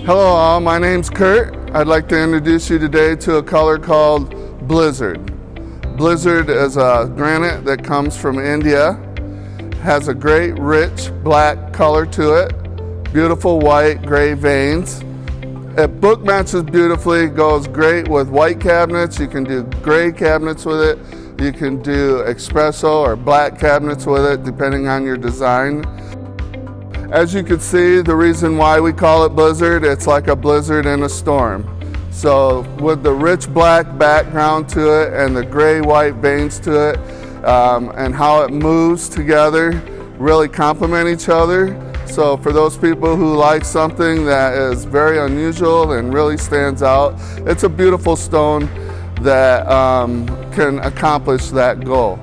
Hello all, my name's Kurt. I'd like to introduce you today to a color called Blizzard. Blizzard is a granite that comes from India. Has a great rich black color to it. Beautiful white gray veins. It book matches beautifully, goes great with white cabinets. You can do gray cabinets with it. You can do espresso or black cabinets with it depending on your design. As you can see, the reason why we call it Blizzard, it's like a blizzard in a storm. So with the rich black background to it and the gray white veins to it, and how it moves together, really complement each other. So for those people who like something that is very unusual and really stands out, it's a beautiful stone that can accomplish that goal.